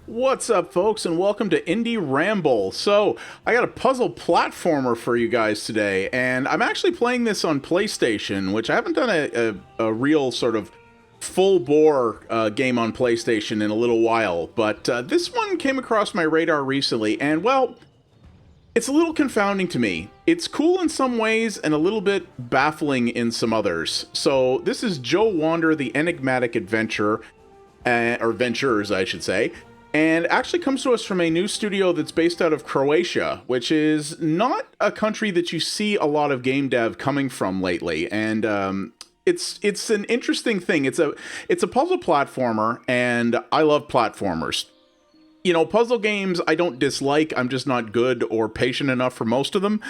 What's up, folks, and welcome to Indie Ramble. So, I got a puzzle platformer for you guys today, and I'm actually playing this on PlayStation, which I haven't done a real sort of full-bore game on PlayStation in a little while, but this one came across my radar recently, and, well, it's a little confounding to me. It's cool in some ways and a little bit baffling in some others. So, this is Joe Wander, the Enigmatic Adventure, or Ventures, I should say, and actually comes to us from a new studio that's based out of Croatia, which is not a country that you see a lot of game dev coming from lately. And it's an interesting thing. It's a puzzle platformer, and I love platformers. You know, puzzle games I don't dislike. I'm just not good or patient enough for most of them.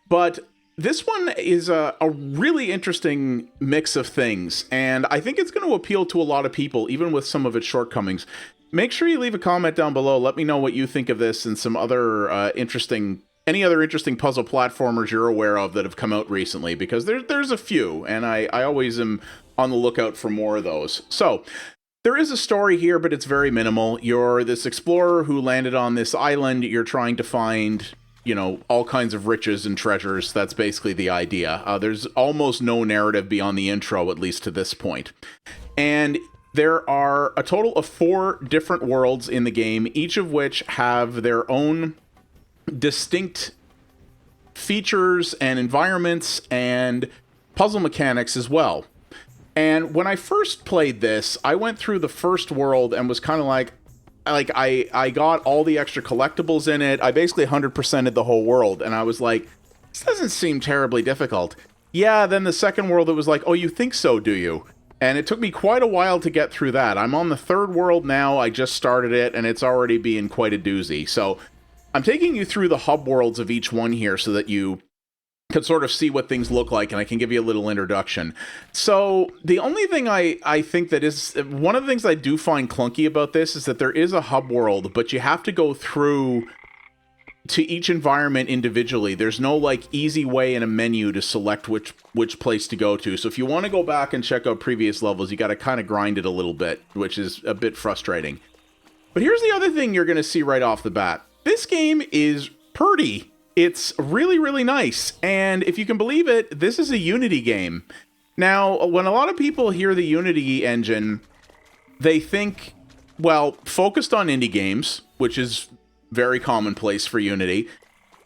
But this one is a really interesting mix of things, and I think it's going to appeal to a lot of people, even with some of its shortcomings. Make sure you leave a comment down below. Let me know what you think of this and some other any other interesting puzzle platformers you're aware of that have come out recently, because there's a few, and I always am on the lookout for more of those. So, there is a story here, but it's very minimal. You're this explorer who landed on this island. You're trying to find, you know, all kinds of riches and treasures. That's basically the idea. There's almost no narrative beyond the intro, at least to this point. And there are a total of 4 different worlds in the game, each of which have their own distinct features and environments and puzzle mechanics as well. And when I first played this, I went through the first world and was kind of like I got all the extra collectibles in it. I basically 100%ed the whole world, and I was like, this doesn't seem terribly difficult. Yeah, then the second world, it was like, oh, you think so, do you? And it took me quite a while to get through that. I'm on the 3rd world now. I just started it, and it's already being quite a doozy. So I'm taking you through the hub worlds of each one here so that you can sort of see what things look like, and I can give you a little introduction. So the only thing I think that is... One of the things I do find clunky about this is that there is a hub world, but you have to go through to each environment individually. There's no like easy way in a menu to select which place to go to. So if you want to go back and check out previous levels, you got to kind of grind it a little bit, which is a bit frustrating. But here's the other thing you're going to see right off the bat. This game is pretty. It's really, really nice. And if you can believe it, this is a Unity game. Now, when a lot of people hear the Unity engine, they think, well, focused on indie games, which is very commonplace for Unity.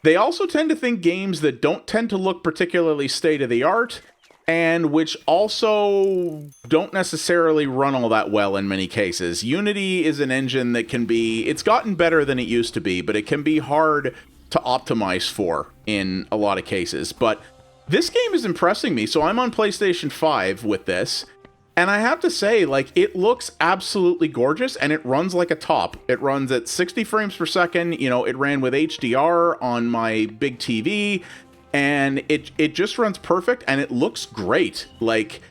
They also tend to think games that don't tend to look particularly state-of-the-art, and which also don't necessarily run all that well in many cases. Unity is an engine that can be... It's gotten better than it used to be, but it can be hard to optimize for in a lot of cases. But this game is impressing me. So I'm on PlayStation 5 with this, and I have to say, like, it looks absolutely gorgeous, and it runs like a top. It runs at 60 frames per second. You know, it ran with HDR on my big TV, and it just runs perfect, and it looks great. Like,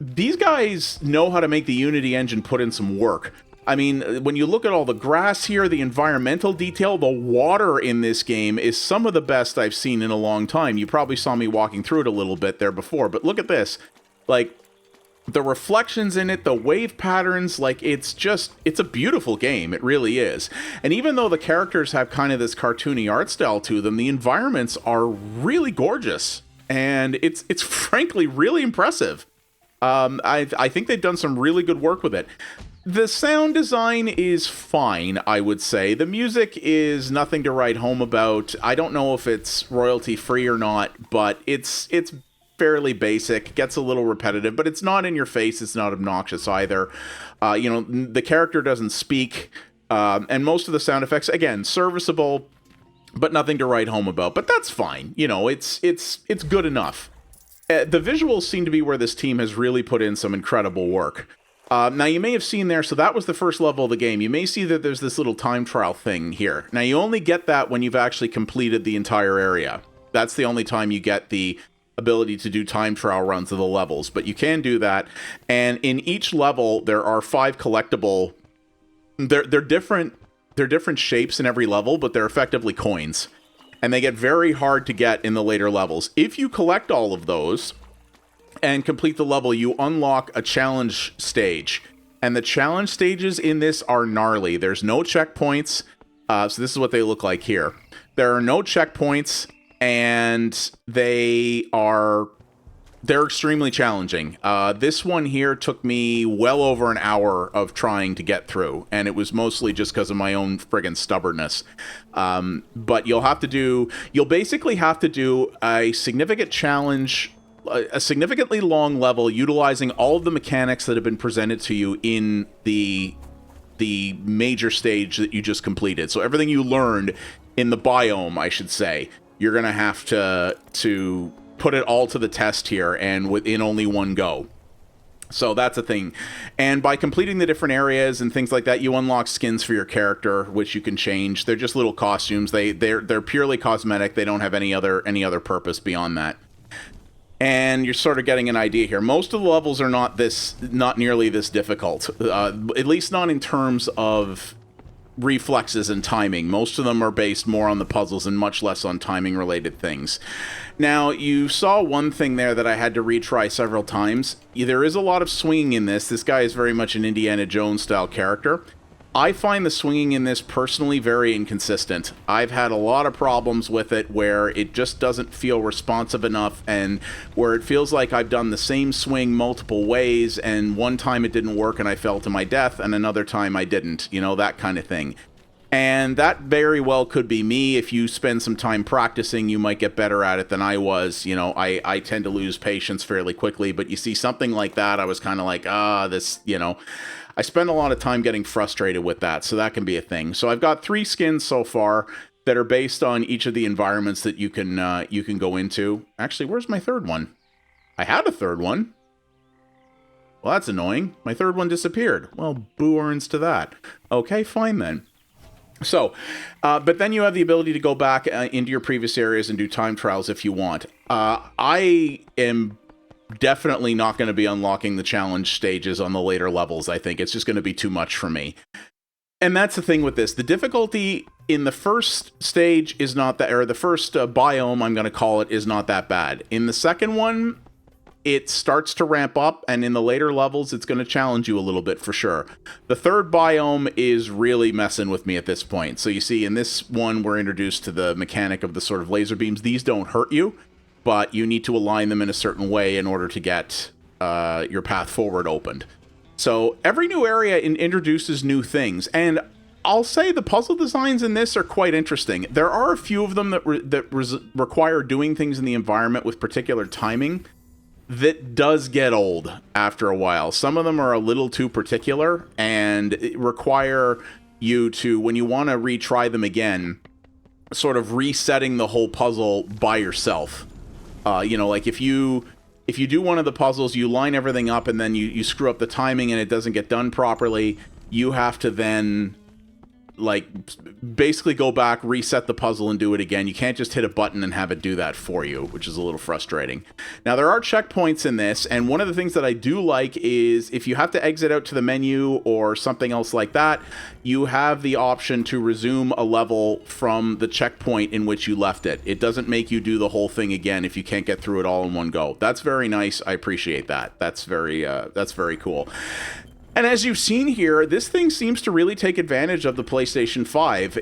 these guys know how to make the Unity engine put in some work. I mean, when you look at all the grass here, the environmental detail, the water in this game is some of the best I've seen in a long time. You probably saw me walking through it a little bit there before, but look at this. Like, the reflections in it, the wave patterns, like, it's a beautiful game. It really is. And even though the characters have kind of this cartoony art style to them, the environments are really gorgeous. And it's frankly really impressive. I think they've done some really good work with it. The sound design is fine, I would say. The music is nothing to write home about. I don't know if it's royalty free or not, but it's fairly basic, gets a little repetitive, but it's not in your face, it's not obnoxious either. You know, the character doesn't speak, and most of the sound effects, again, serviceable, but nothing to write home about. But that's fine, you know, it's good enough. The visuals seem to be where this team has really put in some incredible work. Now, you may have seen there, so that was the first level of the game. You may see that there's this little time trial thing here. Now, you only get that when you've actually completed the entire area. That's the only time you get the ability to do time trial runs of the levels, but you can do that. And in each level, there are 5 collectible... They're different shapes in every level, but they're effectively coins. And they get very hard to get in the later levels. If you collect all of those and complete the level, you unlock a challenge stage. And the challenge stages in this are gnarly. There's no checkpoints. So this is what they look like here. There are no checkpoints, and they're extremely challenging. This one here took me well over an hour of trying to get through, and it was mostly just because of my own friggin' stubbornness. But you'll basically have to do a significant challenge, a significantly long level, utilizing all of the mechanics that have been presented to you in the major stage that you just completed. So everything you learned in the biome, I should say, you're gonna have to put it all to the test here, and within only one go. So that's a thing. And by completing the different areas and things like that, you unlock skins for your character, which you can change. They're just little costumes. They're purely cosmetic. They don't have any other purpose beyond that. And you're sort of getting an idea here. Most of the levels are not nearly this difficult, at least not in terms of reflexes and timing. Most of them are based more on the puzzles and much less on timing related things. Now, you saw one thing there that I had to retry several times. There is a lot of swinging in this. This guy is very much an Indiana Jones style character. I find the swinging in this personally very inconsistent. I've had a lot of problems with it where it just doesn't feel responsive enough, and where it feels like I've done the same swing multiple ways, and one time it didn't work and I fell to my death, and another time I didn't, you know, that kind of thing. And that very well could be me. If you spend some time practicing, you might get better at it than I was. You know, I tend to lose patience fairly quickly, but you see something like that, I was kind of like, this, you know, I spend a lot of time getting frustrated with that, so that can be a thing. So I've got 3 skins so far that are based on each of the environments that you can go into. Actually, where's my third one? I had a third one. Well, that's annoying. My third one disappeared. Well, boo earns to that. Okay, fine then. So, but then you have the ability to go back into your previous areas and do time trials if you want. I am definitely not going to be unlocking the challenge stages on the later levels. I think it's just going to be too much for me. And that's the thing with this. The difficulty in the first stage is not that, or the first biome, I'm going to call it, is not that bad. In the second one, it starts to ramp up, and in the later levels, it's going to challenge you a little bit for sure. The third biome is really messing with me at this point. So you see, in this one, we're introduced to the mechanic of the sort of laser beams. These don't hurt you, but you need to align them in a certain way in order to get your path forward opened. So every new area introduces new things, and I'll say the puzzle designs in this are quite interesting. There are a few of them that require doing things in the environment with particular timing that does get old after a while. Some of them are a little too particular and require you to, when you want to retry them again, sort of resetting the whole puzzle by yourself. You know, like if you do one of the puzzles, you line everything up and then you screw up the timing and it doesn't get done properly, you have to then like basically go back, reset the puzzle and do it again. You can't just hit a button and have it do that for you, which is a little frustrating. Now, there are checkpoints in this, and one of the things that I do like is if you have to exit out to the menu or something else like that, you have the option to resume a level from the checkpoint in which you left it. It doesn't make you do the whole thing again if you can't get through it all in one go. That's very nice. I appreciate that. That's very cool. And as you've seen here, this thing seems to really take advantage of the PlayStation 5.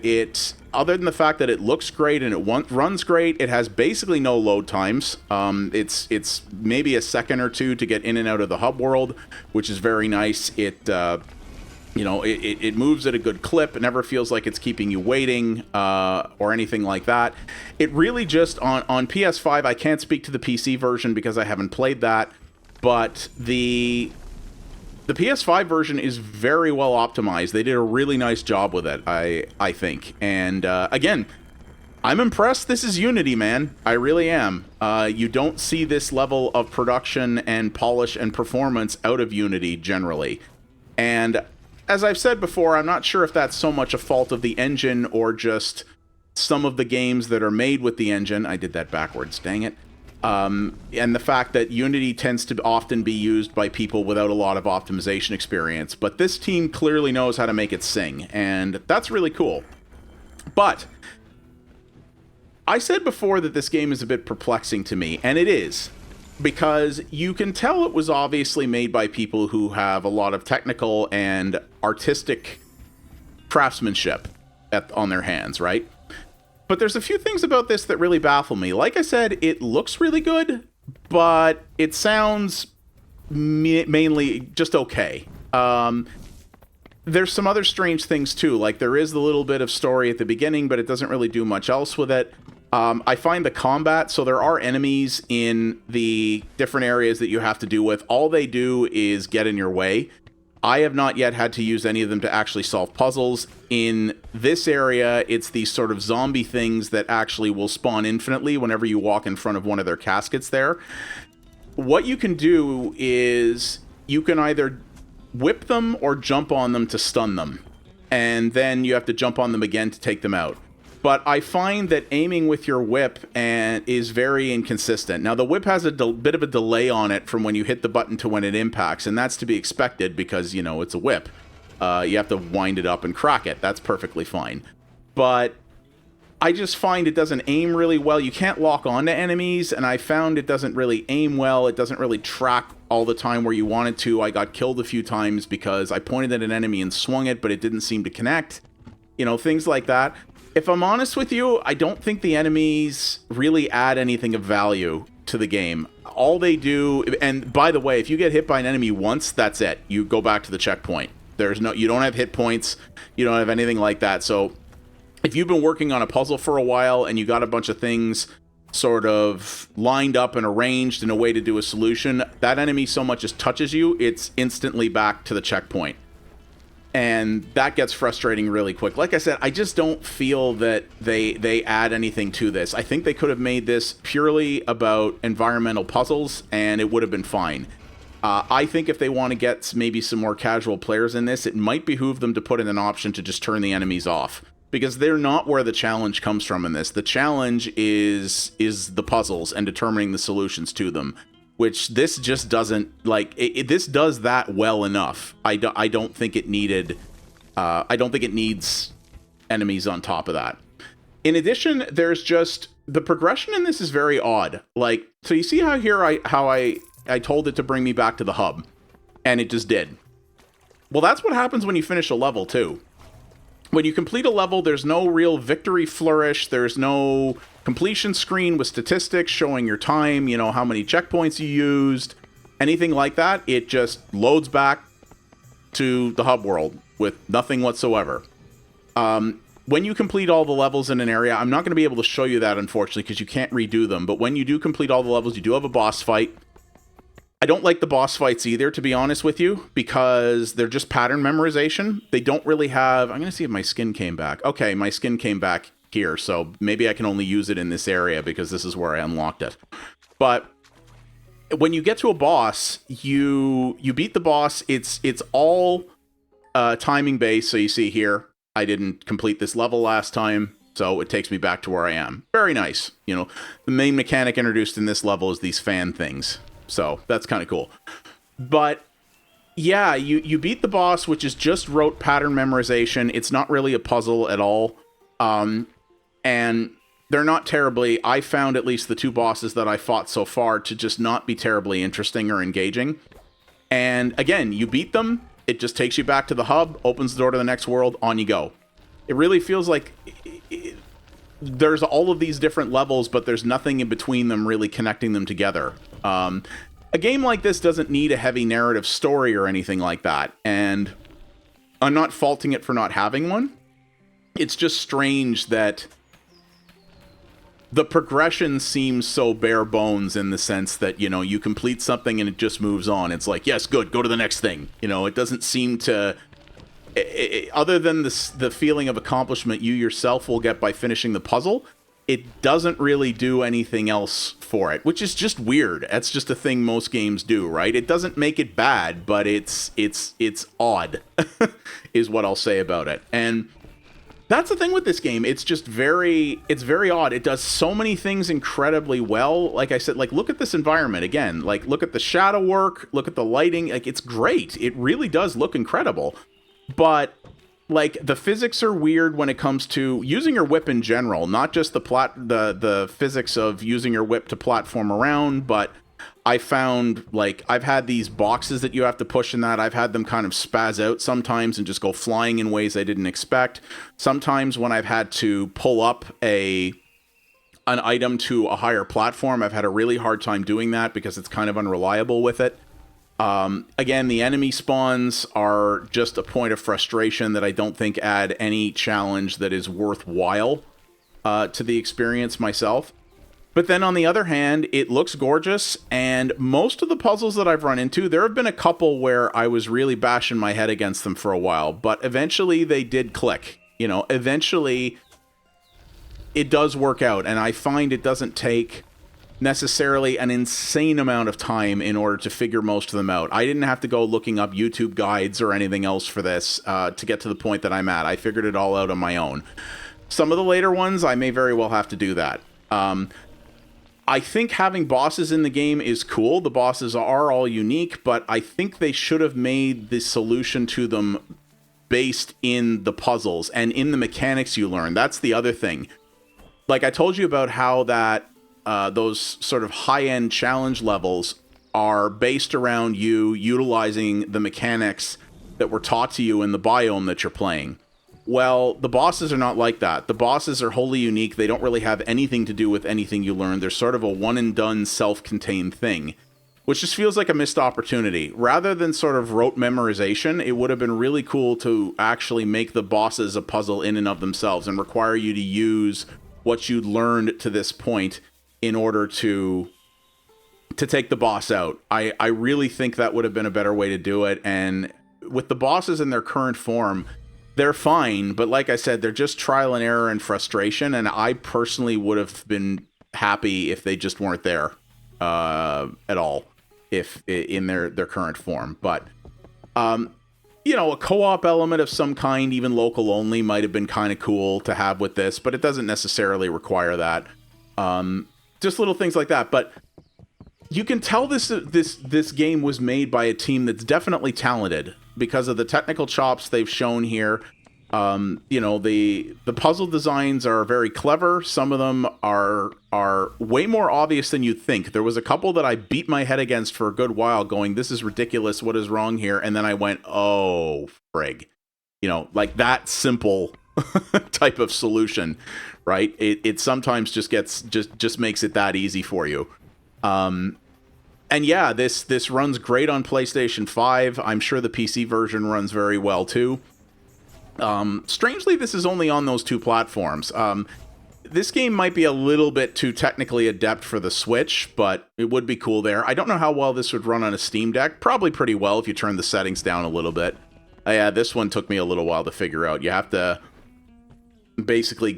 Other than the fact that it looks great and it runs great, it has basically no load times. It's maybe a second or two to get in and out of the hub world, which is very nice. It moves at a good clip. It never feels like it's keeping you waiting or anything like that. It really just, on PS5, I can't speak to the PC version because I haven't played that, but the PS5 version is very well optimized. They did a really nice job with it, I think. And again, I'm impressed. This is Unity, man. I really am. You don't see this level of production and polish and performance out of Unity generally. And as I've said before, I'm not sure if that's so much a fault of the engine or just some of the games that are made with the engine. I did that backwards, dang it. And the fact that Unity tends to often be used by people without a lot of optimization experience. But this team clearly knows how to make it sing, and that's really cool. But I said before that this game is a bit perplexing to me, and it is. because you can tell it was obviously made by people who have a lot of technical and artistic craftsmanship on their hands, right? But there's a few things about this that really baffle me. Like I said, it looks really good, but it sounds mainly just okay. There's some other strange things too, like there is the little bit of story at the beginning, but it doesn't really do much else with it. I find the combat, so there are enemies in the different areas that you have to do with. All they do is get in your way. I have not yet had to use any of them to actually solve puzzles. In this area, it's these sort of zombie things that actually will spawn infinitely whenever you walk in front of one of their caskets there. What you can do is you can either whip them or jump on them to stun them. And then you have to jump on them again to take them out. But I find that aiming with your whip is very inconsistent. Now, the whip has a bit of a delay on it from when you hit the button to when it impacts, and that's to be expected because, you know, it's a whip. You have to wind it up and crack it. That's perfectly fine. But I just find it doesn't aim really well. You can't lock onto enemies, and I found it doesn't really aim well. It doesn't really track all the time where you want it to. I got killed a few times because I pointed at an enemy and swung it, but it didn't seem to connect. You know, things like that. If I'm honest with you, I don't think the enemies really add anything of value to the game. All they do, and by the way, if you get hit by an enemy once, that's it. You go back to the checkpoint. You don't have hit points. You don't have anything like that. So if you've been working on a puzzle for a while and you got a bunch of things sort of lined up and arranged in a way to do a solution, that enemy so much as touches you, it's instantly back to the checkpoint. And that gets frustrating really quick. Like I said, I just don't feel that they add anything to this. I think they could have made this purely about environmental puzzles, and it would have been fine. I think if they want to get maybe some more casual players in this, it might behoove them to put in an option to just turn the enemies off. Because they're not where the challenge comes from in this. The challenge is the puzzles and determining the solutions to them. Which this just doesn't, like, this does that well enough. I don't think it needed, I don't think it needs enemies on top of that. In addition, there's just, the progression in this is very odd. Like, so you see how here I told it to bring me back to the hub, and it just did. Well, that's what happens when you finish a level, too. When you complete a level, there's no real victory flourish, there's no completion screen with statistics showing your time, you know, how many checkpoints you used, anything like that. It just loads back to the hub world with nothing whatsoever. When you complete all the levels in an area, I'm not going to be able to show you that, unfortunately, because you can't redo them, but when you do complete all the levels, you do have a boss fight. I don't like the boss fights either, to be honest with you, because they're just pattern memorization. They don't really have... I'm going to see if my skin came back. Okay, my skin came back here, so maybe I can only use it in this area because this is where I unlocked it. But when you get to a boss, you beat the boss. It's all timing based, so you see here, I didn't complete this level last time, so it takes me back to where I am. Very nice. You know, the main mechanic introduced in this level is these fan things. So that's kind of cool. But yeah, you beat the boss, which is just rote pattern memorization. It's not really a puzzle at all. And they're not terribly, I found at least the two bosses that I fought so far to just not be terribly interesting or engaging. And again, you beat them, it just takes you back to the hub, opens the door to the next world, on you go. It really feels like there's all of these different levels, but there's nothing in between them really connecting them together. A game like this doesn't need a heavy narrative story or anything like that, and I'm not faulting it for not having one. It's just strange that the progression seems so bare bones in the sense that, you know, you complete something and it just moves on. It's like, yes, good, go to the next thing. You know, it doesn't seem to... other than the feeling of accomplishment you yourself will get by finishing the puzzle, it doesn't really do anything else for it, which is just weird. That's just a thing most games do, right? It doesn't make it bad, but it's odd, is what I'll say about it. And that's the thing with this game. It's just very odd. It does so many things incredibly well. Like I said, like, look at this environment again. Like, look at the shadow work, look at the lighting. Like, it's great. It really does look incredible. But like, the physics are weird when it comes to using your whip in general, not just the physics of using your whip to platform around, but I found, like, I've had these boxes that you have to push in that. I've had them kind of spaz out sometimes and just go flying in ways I didn't expect. Sometimes when I've had to pull up an item to a higher platform, I've had a really hard time doing that because it's kind of unreliable with it. Again, the enemy spawns are just a point of frustration that I don't think add any challenge that is worthwhile to the experience myself. But then on the other hand, it looks gorgeous, and most of the puzzles that I've run into, there have been a couple where I was really bashing my head against them for a while, but eventually they did click. You know, eventually it does work out, and I find it doesn't take necessarily an insane amount of time in order to figure most of them out. I didn't have to go looking up YouTube guides or anything else for this to get to the point that I'm at. I figured it all out on my own. Some of the later ones, I may very well have to do that. I think having bosses in the game is cool. The bosses are all unique, but I think they should have made the solution to them based in the puzzles and in the mechanics you learn. That's the other thing. Like I told you about how that those sort of high-end challenge levels are based around you utilizing the mechanics that were taught to you in the biome that you're playing. Well, the bosses are not like that. The bosses are wholly unique. They don't really have anything to do with anything you learn. They're sort of a one-and-done, self-contained thing, which just feels like a missed opportunity. Rather than sort of rote memorization, it would have been really cool to actually make the bosses a puzzle in and of themselves and require you to use what you'd learned to this point in order to take the boss out. I really think that would have been a better way to do it, and with the bosses in their current form, they're fine, but like I said, they're just trial and error and frustration, and I personally would have been happy if they just weren't there at all, if in their current form. But, you know, a co-op element of some kind, even local only, might have been kind of cool to have with this, but it doesn't necessarily require that. Just little things like that, but you can tell this game was made by a team that's definitely talented because of the technical chops they've shown here. You know, the puzzle designs are very clever. Some of them are way more obvious than you'd think. There was a couple that I beat my head against for a good while going, this is ridiculous, what is wrong here? And then I went, oh, frig. You know, like that simple type of solution, right? It sometimes just makes it that easy for you. And yeah, this runs great on PlayStation 5. I'm sure the PC version runs very well too. Strangely, this is only on those two platforms. This game might be a little bit too technically adept for the Switch, but it would be cool there. I don't know how well this would run on a Steam Deck. Probably pretty well if you turn the settings down a little bit. Yeah, this one took me a little while to figure out. You have to basically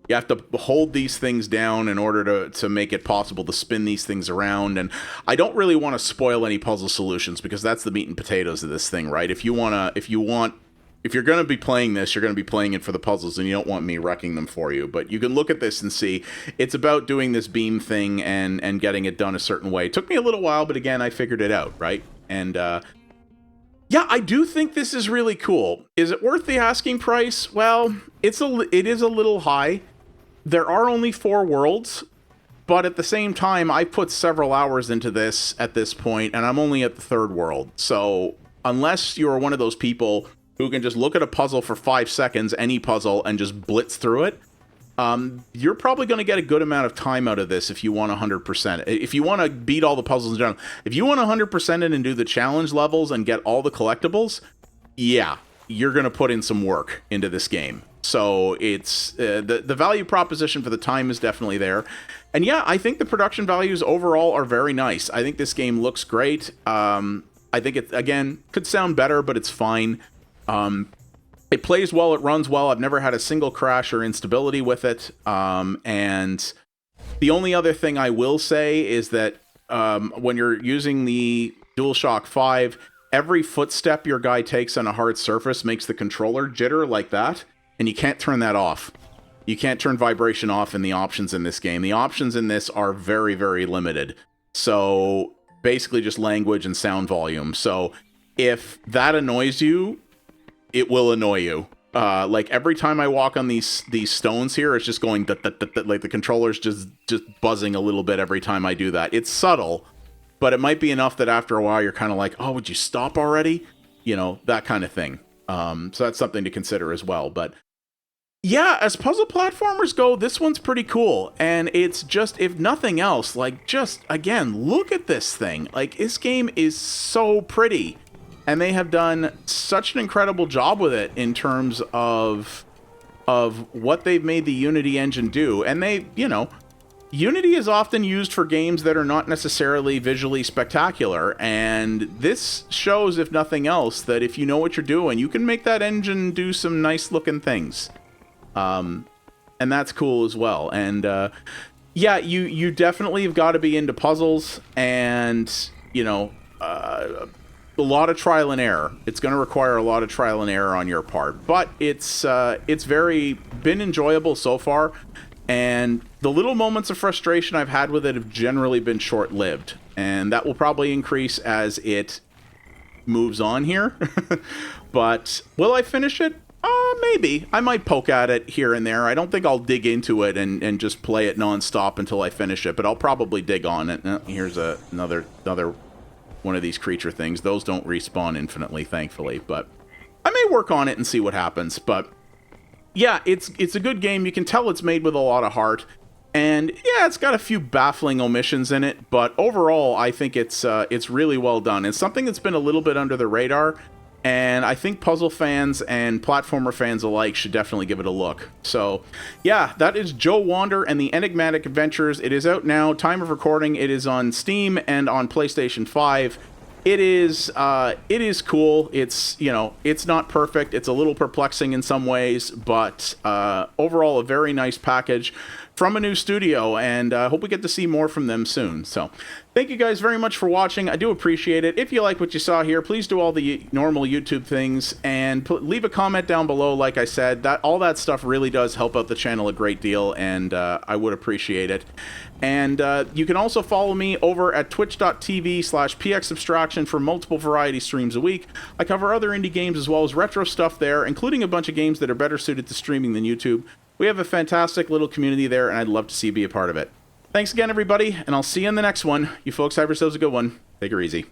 you have to hold these things down in order to make it possible to spin these things around. And I don't really want to spoil any puzzle solutions because that's the meat and potatoes of this thing, right? If you're going to be playing this, you're going to be playing it for the puzzles and you don't want me wrecking them for you. But you can look at this and see it's about doing this beam thing and getting it done a certain way. It took me a little while, but again, I figured it out, right? And, yeah, I do think this is really cool. Is it worth the asking price? Well, it is a little high. There are only 4 worlds, but at the same time, I put several hours into this at this point, and I'm only at the 3rd world. So unless you're one of those people who can just look at a puzzle for 5 seconds, any puzzle, and just blitz through it, you're probably going to get a good amount of time out of this if you want 100%. If you want to beat all the puzzles in general, if you want 100% it and do the challenge levels and get all the collectibles, yeah, you're going to put in some work into this game. So it's the value proposition for the time is definitely there. And yeah, I think the production values overall are very nice. I think this game looks great. I think it, again, could sound better, but it's fine. It plays well, it runs well. I've never had a single crash or instability with it. And the only other thing I will say is that when you're using the DualShock 5, every footstep your guy takes on a hard surface makes the controller jitter like that. And you can't turn that off. You can't turn vibration off in the options in this game. The options in this are very, very limited. So basically just language and sound volume. So if that annoys you, it will annoy you. Like every time I walk on these stones here, it's just going like the controller's just buzzing a little bit every time I do that. It's subtle, but it might be enough that after a while you're kind of like, oh, would you stop already? You know, that kind of thing. So that's something to consider as well. But yeah, as puzzle platformers go, this one's pretty cool. And it's just, if nothing else, like, just, again, look at this thing. Like, this game is so pretty. And they have done such an incredible job with it in terms of what they've made the Unity engine do. And they, you know, Unity is often used for games that are not necessarily visually spectacular, and this shows, if nothing else, that if you know what you're doing, you can make that engine do some nice-looking things. And that's cool as well. And, yeah, you definitely have got to be into puzzles, and, you know, a lot of trial and error. It's going to require a lot of trial and error on your part, but it's been enjoyable so far. And the little moments of frustration I've had with it have generally been short-lived. And that will probably increase as it moves on here. But will I finish it? Maybe. I might poke at it here and there. I don't think I'll dig into it and just play it non-stop until I finish it. But I'll probably dig on it. Here's another one of these creature things. Those don't respawn infinitely, thankfully. But I may work on it and see what happens. But yeah, it's a good game. You can tell it's made with a lot of heart. And yeah, it's got a few baffling omissions in it, but overall, I think it's really well done. It's something that's been a little bit under the radar, and I think puzzle fans and platformer fans alike should definitely give it a look. So yeah, that is Joe Wander and the Enigmatic Adventures. It is out now. Time of recording, it is on Steam and on PlayStation 5. It is cool. It's, you know, it's not perfect. It's a little perplexing in some ways, but overall a very nice package from a new studio, and I hope we get to see more from them soon. So thank you guys very much for watching. I do appreciate it. If you like what you saw here, please do all the normal YouTube things and leave a comment down below. Like I said, all that stuff really does help out the channel a great deal, and I would appreciate it. And you can also follow me over at twitch.tv/pxabstraction for multiple variety streams a week. I cover other indie games as well as retro stuff there, including a bunch of games that are better suited to streaming than YouTube. We have a fantastic little community there, and I'd love to see you be a part of it. Thanks again, everybody, and I'll see you in the next one. You folks have yourselves a good one. Take her easy.